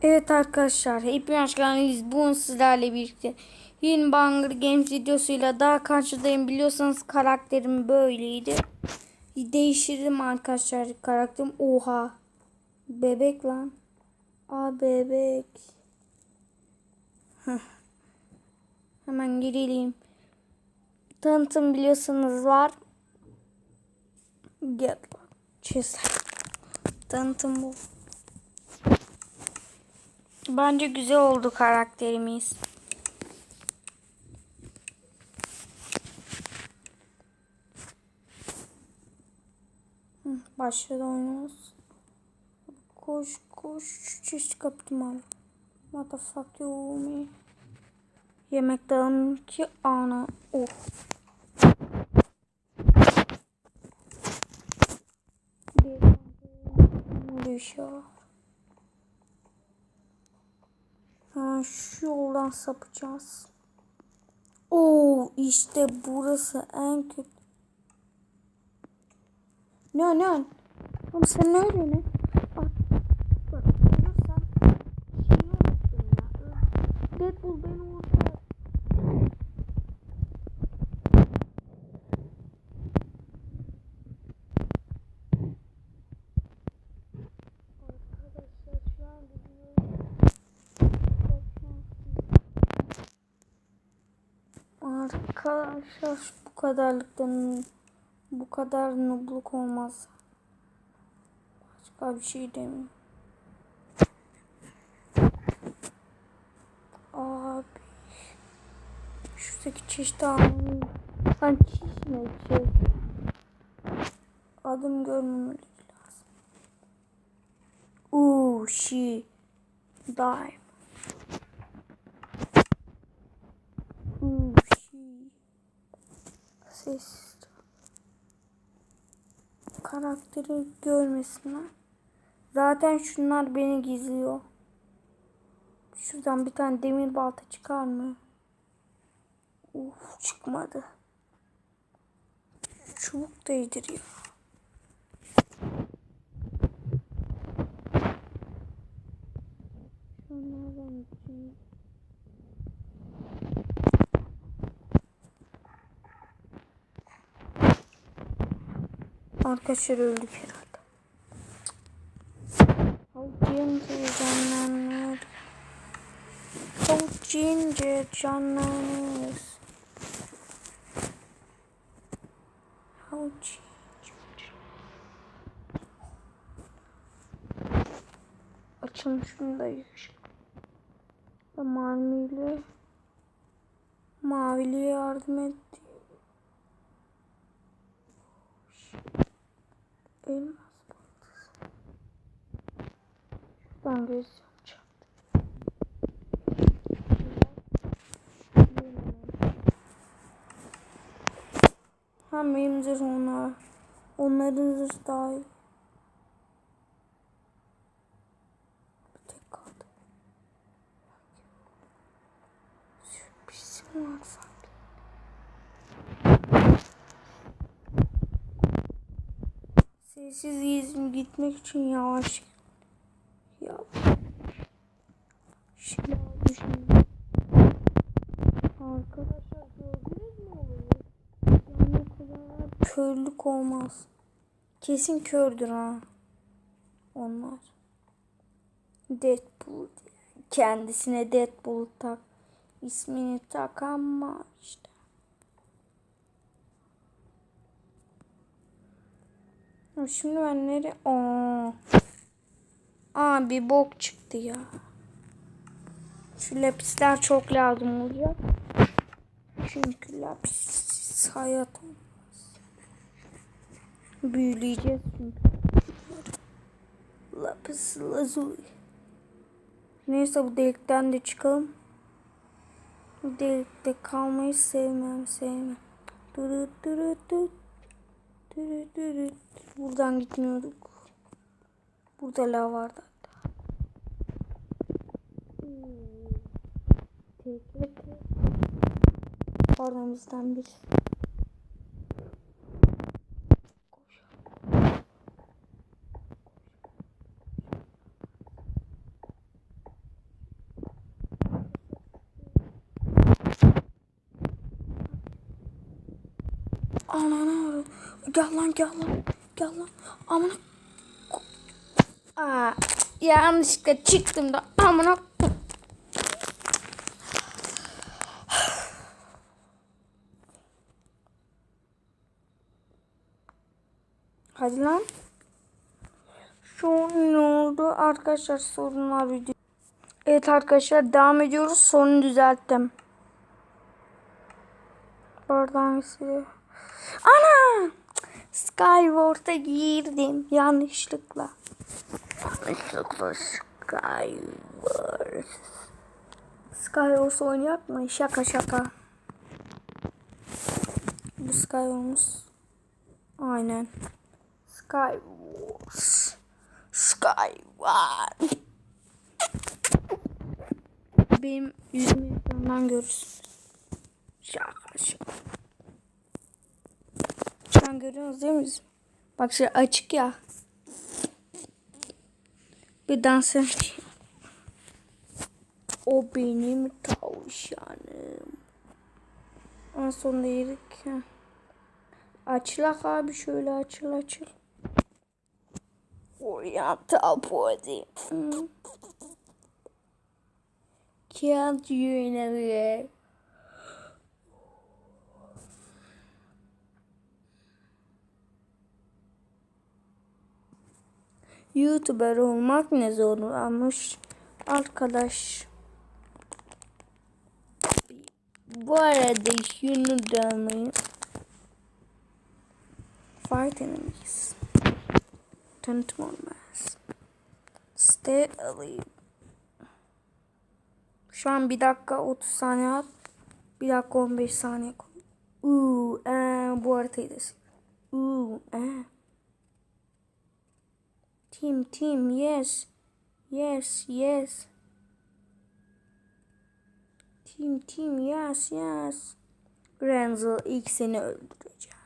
Evet arkadaşlar, hepiniz hoş geldiniz. Bugün sizlerle birlikte yeni Hunger Games videosuyla daha karşıdayım. Biliyorsanız karakterim böyleydi. Değiştirdim arkadaşlar karakterim. Oha. Bebek lan. Bebek. Hemen girelim. Tanıtım biliyorsanız var. Gel. Çizer. Tanıtım bu. Bence güzel oldu karakterimiz. Başladı oyunumuz. Koş çiş kaptım abi. What the fuck you me? Yemek dağım ki ana. Oh. Düşüyor. Şu yoldan sapacağız. Oo, işte burası en kötü. Ne? Oğlum sen ne öyle ne? Bak ölürsem şeyi unuttum ya. Deadpool beni orada. Arkadaşlar şu an gidiyorum. Arkadaşlar bu kadar nubluk olmaz. Başka bir şey demiyorum. Abi şuradaki çeşit almayı. Lan çiş ne çiş? Adım görmemeli lazım. She dive. She ses karakteri görmesinler. Zaten şunlar beni gizliyor. Şuradan bir tane demir balta çıkar mı? Çıkmadı. Çubuk değdiriyor. Şunlardan için. Arkadaşlar öldük herhalde. Avcınca canlanır. Avcınca canlanır. Avcınca. Açın şunu da yakışık. Maviliye yardım etti. Elmas baltası. Şuradan göz yapacağım. Benim zırh onlar. Onların zırh daha iyi. Bir tek kaldı. Sürprizim var sanki. Sessiz gizlim gitmek için yavaş. Şimdi arkadaşlar gördünüz mü olayı? Yani o kadar körlük olmaz. Kesin kördür ha. Onlar. Deadpool. Kendisine Deadpool ismini tak ama işte. Şimdi ben nereye? Bir bok çıktı ya. Şu lapisler çok lazım olacak. Çünkü lapis hayat olmaz. Büyüleyeceğiz çünkü. Lapis lazuli. Neyse bu delikten de çıkalım. Bu delikte kalmayı sevmem. Buradan gitmiyorduk. Burada lav vardı. Aramızdan bir. Gel lan gel lan. Gel lan. Amına. Aa, yanlışlıkla çıktım da amına. Hadi lan. Şu an ne oldu? Arkadaşlar sorunlar video. Evet arkadaşlar devam ediyoruz. Sorunu düzelttim. Oradan size. Ana! Skyward'a girdim. Yanlışlıkla. Skyward. Skyward oynayak mı? Şaka şaka. Bu Skyward'umuz. Aynen. Skyward. Skyward. Benim yüzümü ekrandan görürsünüz. Şaka şaka. Şu an görüyorsunuz değil mi? Bak şey açık ya. Bir dans edeyim. O benim tavşanım. En sonunda yedik. Açılak abi şöyle açıl. Oriental body. Can't you anywhere? YouTuber olmak ne zorlanmış arkadaş. Bu arada şunu da anlayın. Fight enemies. Tanıtım olmaz. Stay alive. Şu an 1 dakika 30 saniye at. 1 dakika 15 saniye koy. Bu haritayı da sil. Team yes. Team yes. Renzo ilk seni öldüreceğim.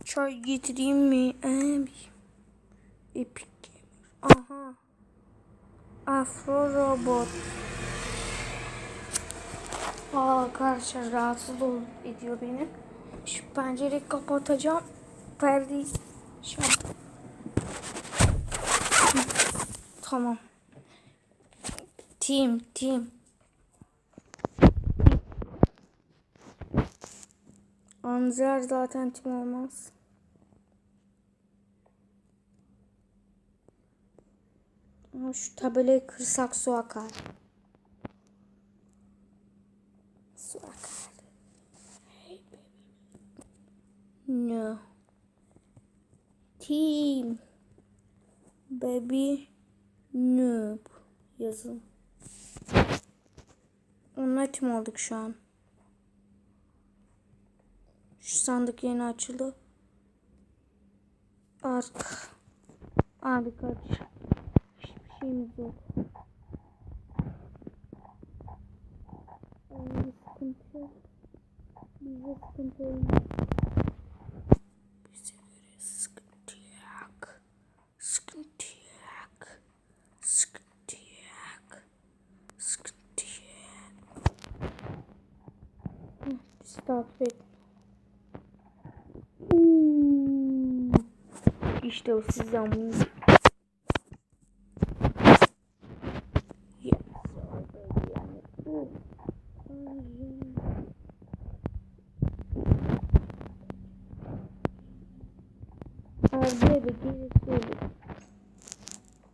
Çay getireyim mi abi? Epic Gamer. Aha. Afro Robot. Arkadaşlar rahatsız ediyor beni. Şu pencereyi kapatacağım. Perdeyi Tamam. Team. Anzer zaten tim olmaz. Ama şu tabelayı kırsak su akar. Hey baby. No. Team. Baby. Noob. Yazın. Onlar tim olduk şu an. Şu sandık yeni açıldı. Abi kaç. Hiçbir şeyimiz yok. Sıkıntı yok. Bize sıkıntı olmaz. Bize göre sıkıntı yok. Bizi takip et. İşte o sizden bunu.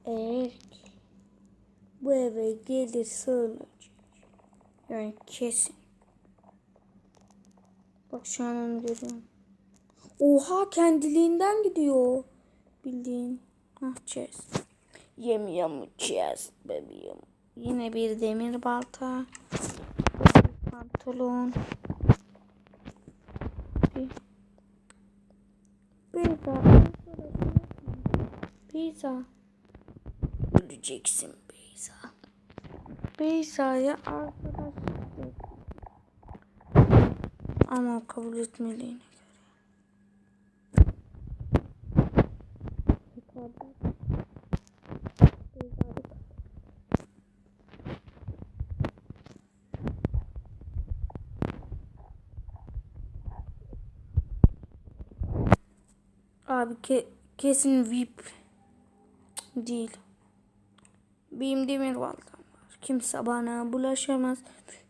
Eğer bu eve gelirse ölecek. Yani kesin. Bak şu an onu görüyorum. Oha kendiliğinden gidiyor. Bildiğin. Chest. Yemiyorum chest bebeğim. Yine bir demir balta. Bir pantolon. Pizza. Öleceksin Beyza. Beyza'ya arkadaşlık. Ama kabul etmediğine göre. Abi kesin VIP değil. Benim demir baltam var. Kimse bana bulaşamaz.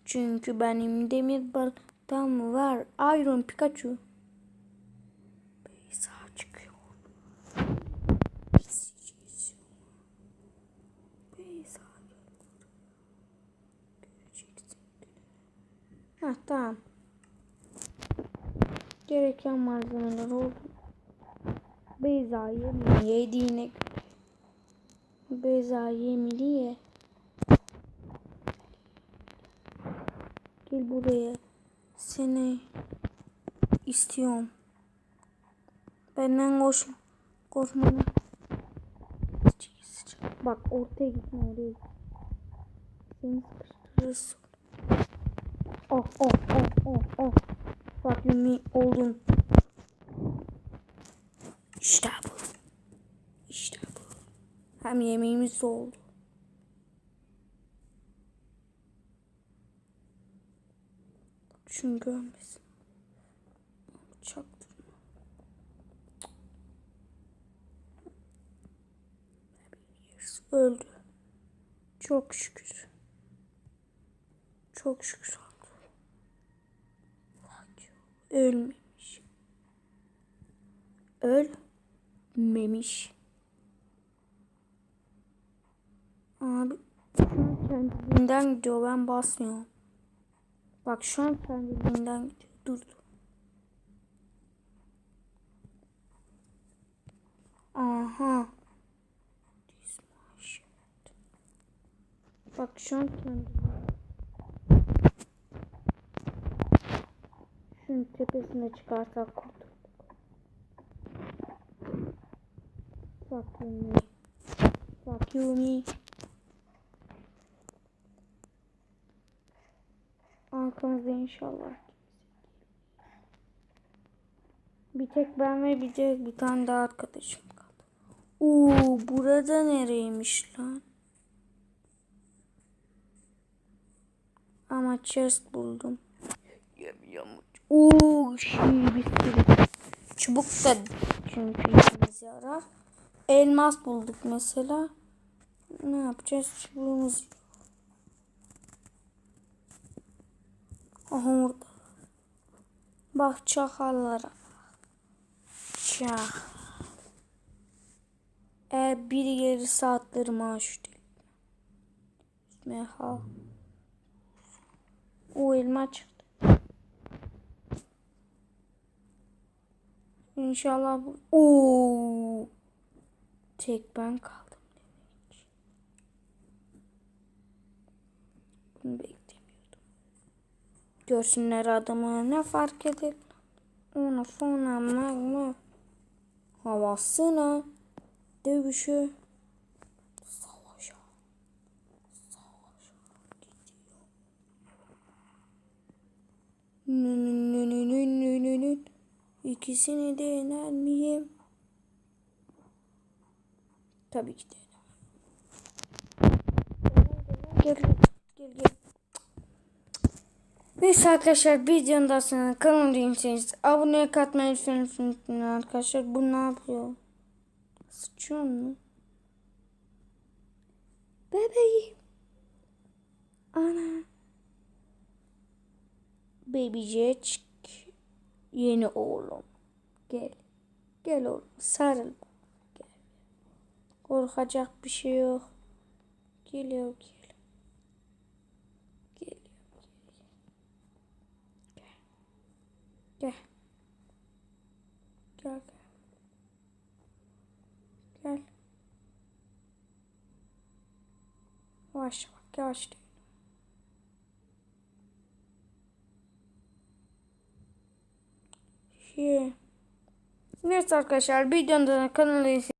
Çünkü benim demir baltam var. Iron Pikachu. Beyza çıkıyor. Beyza göreceksin. Heh, tamam. Gereken malzemeler oldu. Beyza yediğine göre. Beyza yemeli. Gel buraya. Seni istiyorum. Benden korkma. Bak ortaya gitme oraya. Seni sıkıştırırız. Oh. Bak yumi oldun. İşte bu. Hem yemeğimiz de oldu. Şunu görmesin. Çaktırma. Öldü. Çok şükür. Oldu. Ölmemiş. Abi şu an kendiliğinden gidiyor. Ben basmıyorum. Bak şu an kendiliğinden gidiyor. Durdu. Aha. Bak şu an kendiliğinden. Şunun tepesine çıkarsak kurtulduk. Fuck you me. Arkamızda inşallah. Bir tek ben ve bir tane daha arkadaşım kaldı. Burada nereymiş lan? Ama chest buldum. Bir sürü. Çubuk da çünkü işimize yarar. Elmas bulduk mesela. Ne yapacağız? Çubuğumuz. Aha orada. Bak çakallara. Çak. Eğer biri gelirse saatleri maaş değil. Meha. O elma çıktı. İnşallah bu. Tek ben kaldım demek. Bunu beklemiyordum. Görsünler adamı ne fark eder. Ona sonra magma havasına dövüşü savaşa gidiyor. İkisini de yener miyim? Tabii ki de. Gel. Neyse arkadaşlar videonun daha sonra kanalıma değilseniz abone katmayı unutmayın arkadaşlar. Bu ne yapıyor? Sıçıyor mu? Bebeğim. Ana. Baby Jack. Yeni oğlum. Gel. Gel oğlum. Sarıl. Gel. Korkacak bir şey yok. Geliyor. Gel. Yavaş. Neyse arkadaşlar videonun kanalına